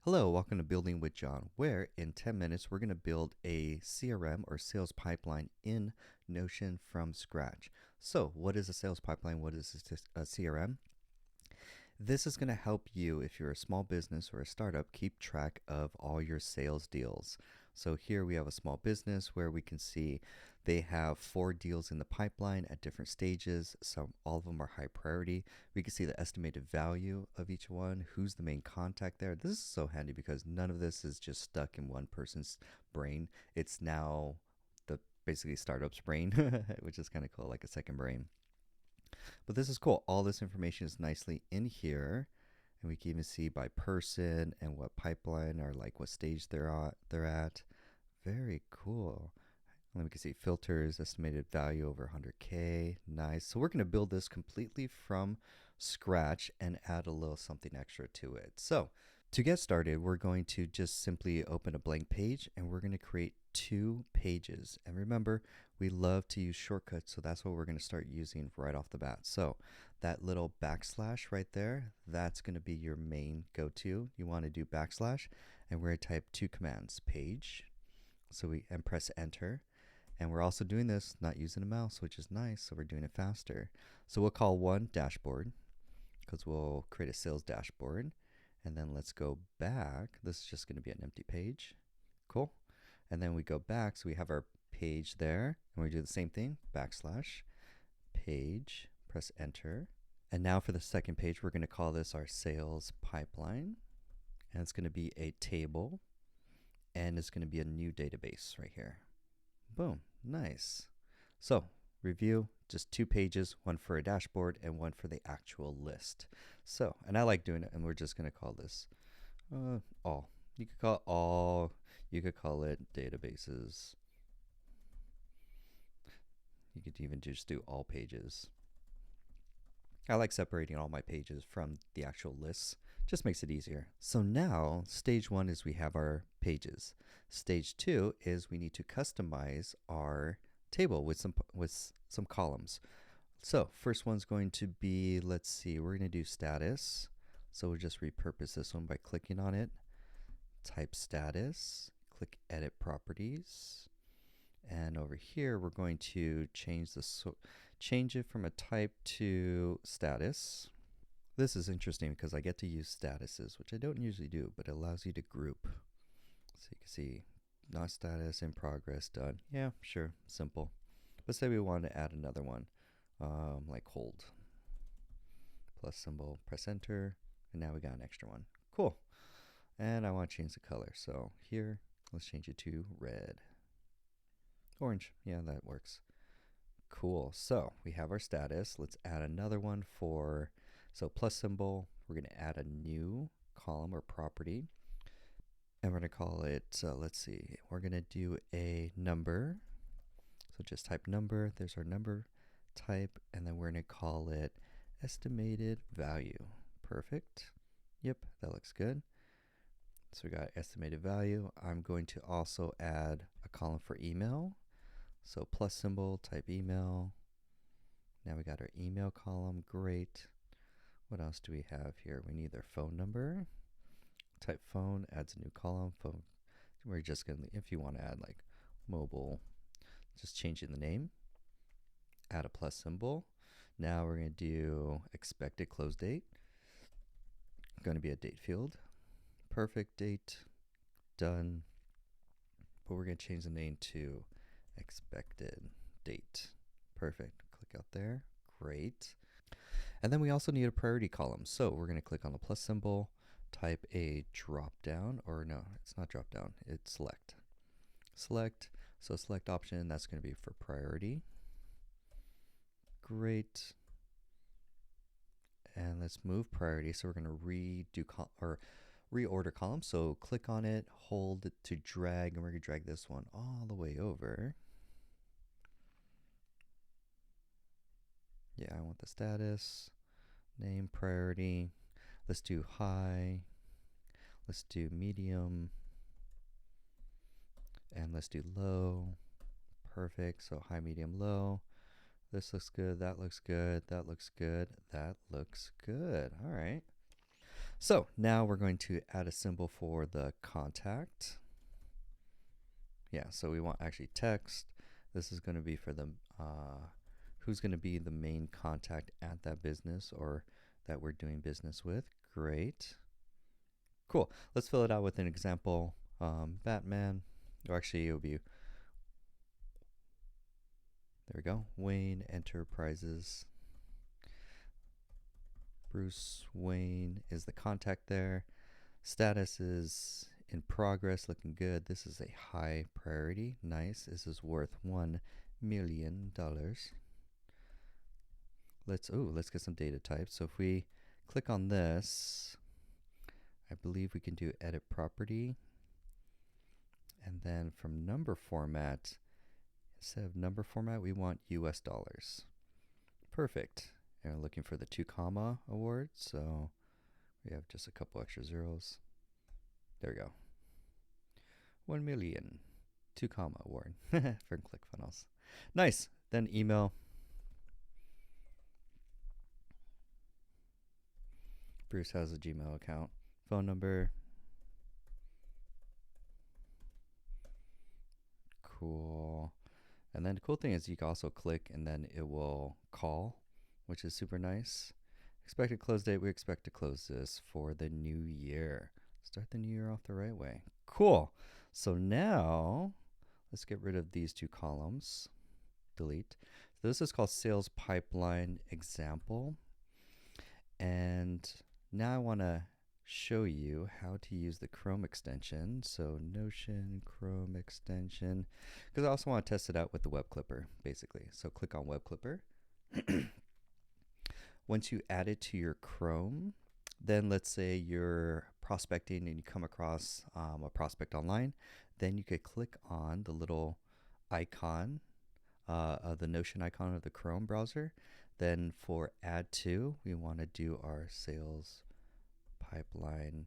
Hello, welcome to Building with John, where in 10 minutes we're going to build a CRM or sales pipeline in Notion from scratch. So, what is a sales pipeline? What is a CRM? This is going to help you, if you're a small business or a startup, keep track of all your sales deals. So here we have a small business where we can see they have 4 deals in the pipeline at different stages. All of them are high priority. We can see the estimated value of each one, who's the main contact there. This is so handy because none of this is just stuck in one person's brain. It's now the basically startup's brain, which is kind of cool, like a second brain. But this is cool. All this information is nicely in here. And we can even see by person and what pipeline or like what stage they're at. Very cool. And we can see filters, estimated value over 100K. Nice. So we're going to build this completely from scratch and add a little something extra to it. So to get started, we're going to just simply open a blank page and we're going to create 2 pages. And remember, we love to use shortcuts, so that's what we're going to start using right off the bat. So that little backslash right there, that's going to be your main go-to. You want to do backslash, and we're going to type 2 commands, page, and press enter. And we're also doing this not using a mouse, which is nice, so we're doing it faster. So we'll call one dashboard, because we'll create a sales dashboard. And then let's go back. This is just going to be an empty page. Cool. And then we go back, so we have our page there, and we do the same thing, backslash, page, press enter. And now for the second page, we're going to call this our sales pipeline. And it's going to be a table, and it's going to be a new database right here. Boom, nice. So review, just 2 pages, one for a dashboard and one for the actual list. So, and I like doing it, and we're just going to call this all. You could call it all, you could call it databases. You could even just do all pages. I like separating all my pages from the actual lists. Just makes it easier. So now, stage 1 is we have our pages. Stage 2 is we need to customize our table with some columns. So first one's going to be, let's see, we're going to do status. So we'll just repurpose this one by clicking on it. Type status, click edit properties. And over here, we're going to change it from a type to status. This is interesting because I get to use statuses, which I don't usually do, but it allows you to group. So you can see not status, in progress, done. Yeah, sure, simple. But say we want to add another one, like hold. Plus symbol, press enter, and now we got an extra one. Cool. And I want to change the color. So here, let's change it to red. Orange, yeah, that works. Cool, so we have our status. Let's add another one so plus symbol, we're going to add a new column or property. And we're going to call it, let's see, we're going to do a number. So just type number, there's our number type, and then we're going to call it estimated value. Perfect. Yep, that looks good. So we got estimated value. I'm going to also add a column for email. So plus symbol, type email. Now we got our email column, great. What else do we have here? We need their phone number. Type phone, adds a new column, phone. We're just gonna, if you want to add like mobile, just changing the name. Add a plus symbol. Now we're gonna do expected close date. Going to be a date field. Perfect date, done. But we're gonna change the name to expected date. Perfect. Click out there. Great. And then we also need a priority column. So we're going to click on the plus symbol, type a drop down, or no, it's not drop down, it's select. Select. So select option, that's going to be for priority. Great. And let's move priority. So we're going to reorder column. So click on it, hold it to drag, and we're going to drag this one all the way over. Yeah, I want the status, name, priority. Let's do high. Let's do medium. And let's do low. Perfect. So high, medium, low. This looks good. That looks good. That looks good. That looks good. All right. So now we're going to add a symbol for the contact. Yeah, so we want actually text. This is going to be for the who's going to be the main contact at that business or that we're doing business with. Great. Cool. Let's fill it out with an example. Batman, or actually it'll be, there we go, Wayne Enterprises. Bruce Wayne is the contact there. Status is in progress, looking good. This is a high priority. Nice. This is worth $1 million. Let's get some data types. So if we click on this, I believe we can do edit property. And then from number format, instead of number format, we want US dollars. Perfect. And we're looking for the 2 comma award. So we have just a couple extra zeros. There we go. 1 million, 2 comma award for ClickFunnels. Nice. Then email. Bruce has a Gmail account. Phone number. Cool. And then the cool thing is you can also click and then it will call, which is super nice. Expected close date, we expect to close this for the new year. Start the new year off the right way. Cool. So now let's get rid of these 2 columns. Delete. So this is called sales pipeline example. And now I want to show you how to use the Chrome extension. So Notion, Chrome extension, because I also want to test it out with the web clipper, basically. So click on web clipper. Once you add it to your Chrome, then let's say you're prospecting and you come across a prospect online, then you could click on the little icon, the Notion icon of the Chrome browser. Then for add to, we want to do our sales pipeline.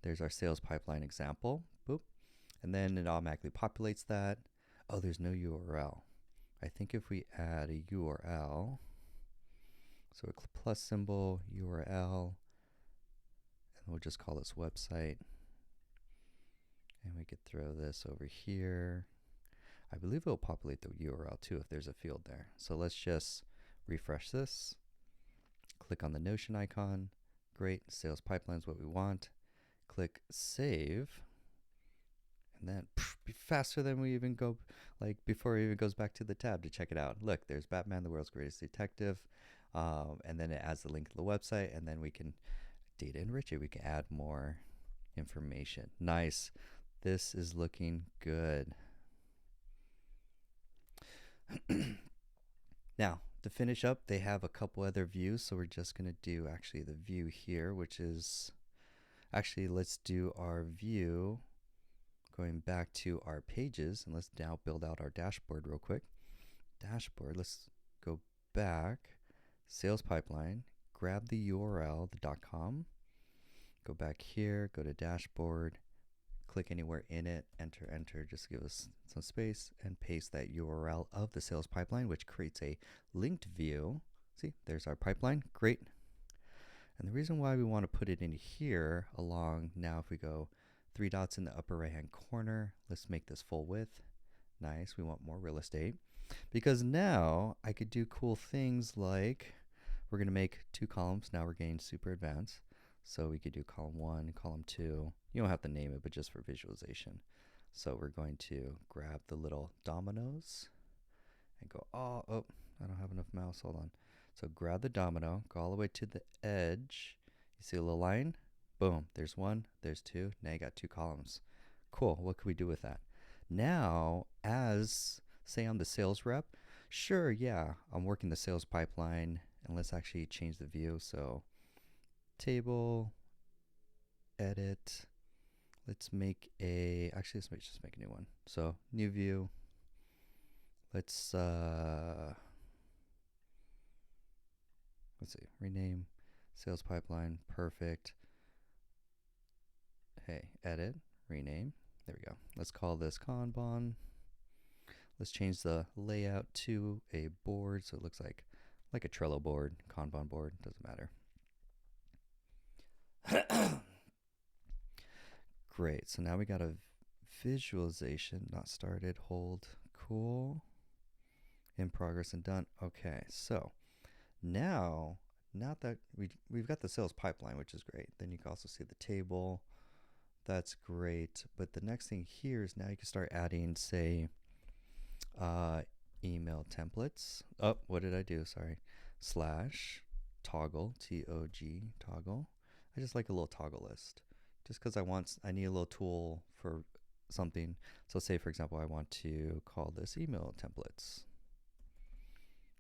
There's our sales pipeline example. Boop. And then it automatically populates that. Oh, there's no URL. I think if we add a URL, so a plus symbol, URL, and we'll just call this website. And we could throw this over here. I believe it'll populate the URL too if there's a field there. So let's just refresh this. Click on the Notion icon. Great, sales pipeline is what we want. Click save. And then be faster than we even go, like before it even goes back to the tab to check it out. Look, there's Batman, the world's greatest detective. And then it adds the link to the website, and then we can data enrich it. We can add more information. Nice. This is looking good. Now, to finish up, they have a couple other views. So we're just going to do actually the view here, which is actually, let's do our view going back to our pages. And let's now build out our dashboard real quick. Dashboard, let's go back. Sales pipeline, grab the URL, the .com, go back here, go to dashboard, click anywhere in it, enter, just give us some space, and paste that URL of the sales pipeline, which creates a linked view. See, there's our pipeline, great. And the reason why we want to put it in here along, now if we go 3 dots in the upper right hand corner, let's make this full width. Nice, we want more real estate. Because now I could do cool things like, we're going to make 2 columns. Now we're getting super advanced. So we could do column 1, column 2. You don't have to name it, but just for visualization. So we're going to grab the little dominoes and go, oh, I don't have enough mouse. Hold on. So grab the domino, go all the way to the edge. You see a little line? Boom. There's 1, there's 2. Now you got 2 columns. Cool. What can we do with that? Now, as say I'm the sales rep, sure, yeah, I'm working the sales pipeline. And let's actually change the view. So table, edit. Let's make let's just make a new one. So new view. Let's see, rename sales pipeline. Perfect. Hey, edit, rename. There we go. Let's call this Kanban. Let's change the layout to a board so it looks like a Trello board, Kanban board, doesn't matter. Great. So now we got a visualization, not started, hold, cool, in progress and done. Okay, so now that we've got the sales pipeline, which is great. Then you can also see the table. That's great. But the next thing here is now you can start adding, say, email templates. Oh, what did I do? Sorry. Slash toggle, T-O-G, toggle. I just like a little toggle list. Just because I need a little tool for something. So say, for example, I want to call this email templates.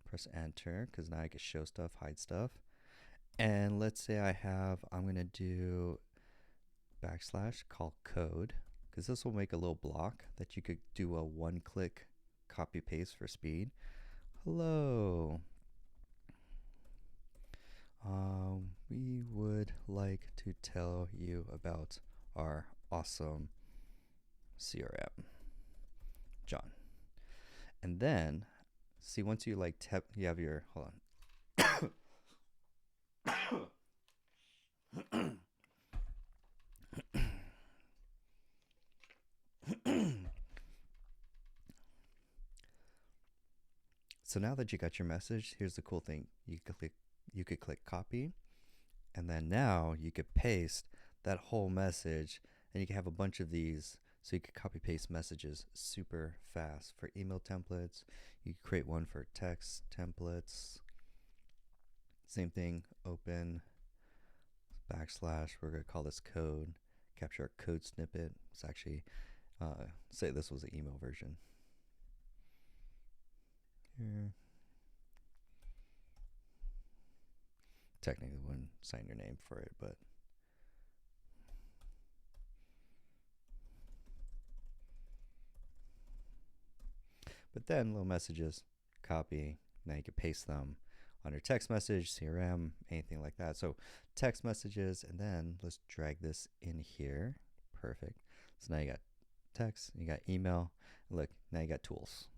Press enter, because now I can show stuff, hide stuff. And let's say I'm going to do / call code, because this will make a little block that you could do a one-click copy paste for speed. Hello. We would like to tell you about our awesome CRM, John. And then, see, once you like you have your, hold on. So now that you got your message, here's the cool thing. You could click copy, and then now you could paste that whole message, and you can have a bunch of these, so you could copy paste messages super fast. For email templates, you could create one for text templates. Same thing, open / we're going to call this code, capture our code snippet. It's actually, say this was the email version. Here. Technically wouldn't sign your name for it, but then little messages, copy. Now you can paste them on your text message, CRM, anything like that. So text messages, and then let's drag this in here. Perfect. So now you got text, you got email. Look, now you got tools.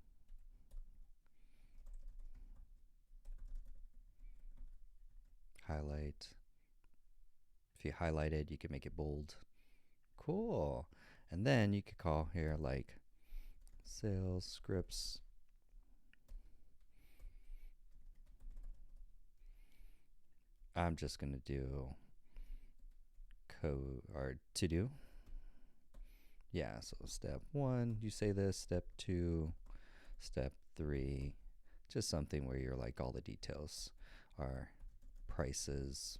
Highlight. If you highlight it, you can make it bold. Cool. And then you could call here like sales scripts. I'm just going to do code or to do. Yeah, so step 1, you say this, step 2, step 3, just something where you're like all the details are prices,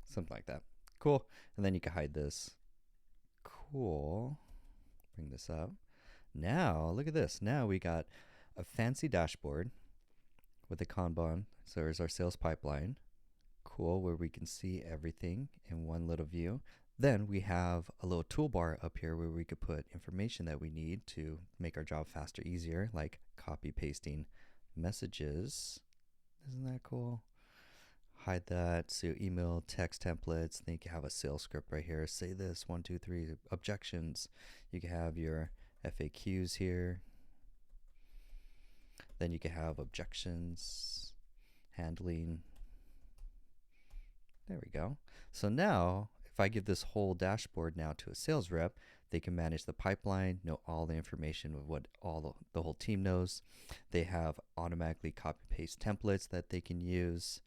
something like that. Cool. And then you can hide this. Cool. Bring this up. Now, look at this. Now we got a fancy dashboard with a Kanban. So there's our sales pipeline. Cool, where we can see everything in one little view. Then we have a little toolbar up here where we could put information that we need to make our job faster, easier, like copy pasting messages. Isn't that cool? Hide that. So email, text templates. Then you can have a sales script right here. Say this, 1, 2, 3, objections. You can have your FAQs here. Then you can have objections, handling. There we go. So now, if I give this whole dashboard now to a sales rep, they can manage the pipeline, know all the information of what the whole team knows. They have automatically copy-paste templates that they can use.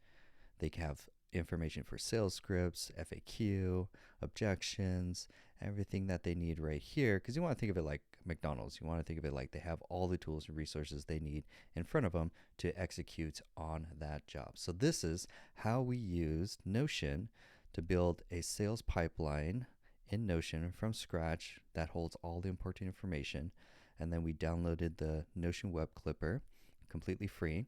They can have information for sales scripts, FAQ, objections, everything that they need right here. Because you want to think of it like McDonald's. You want to think of it like they have all the tools and resources they need in front of them to execute on that job. So this is how we used Notion to build a sales pipeline in Notion from scratch that holds all the important information. And then we downloaded the Notion web clipper completely free.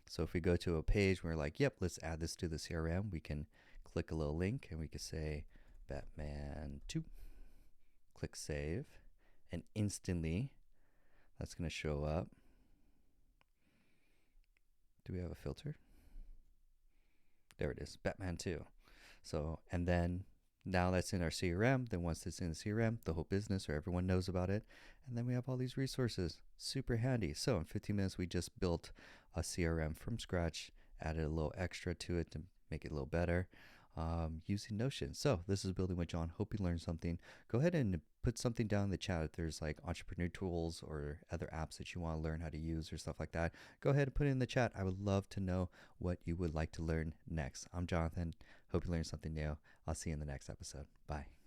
So if we go to a page where we're like, yep, let's add this to the CRM, we can click a little link and we can say Batman 2. Click save, and instantly that's going to show up. Do we have a filter? There it is, Batman 2. So, and then now that's in our CRM. Then once it's in the CRM, the whole business or everyone knows about it. And then we have all these resources. Super handy. So in 15 minutes, we just built a CRM from scratch added a little extra to it to make it a little better using Notion. So this is Building with John. Hope you learned something. Go ahead and put something down in the chat if there's like entrepreneur tools or other apps that you want to learn how to use or stuff like that. Go ahead and put it in the chat. I would love to know what you would like to learn next. I'm Jonathan. Hope you learned something new. I'll see you in the next episode. Bye.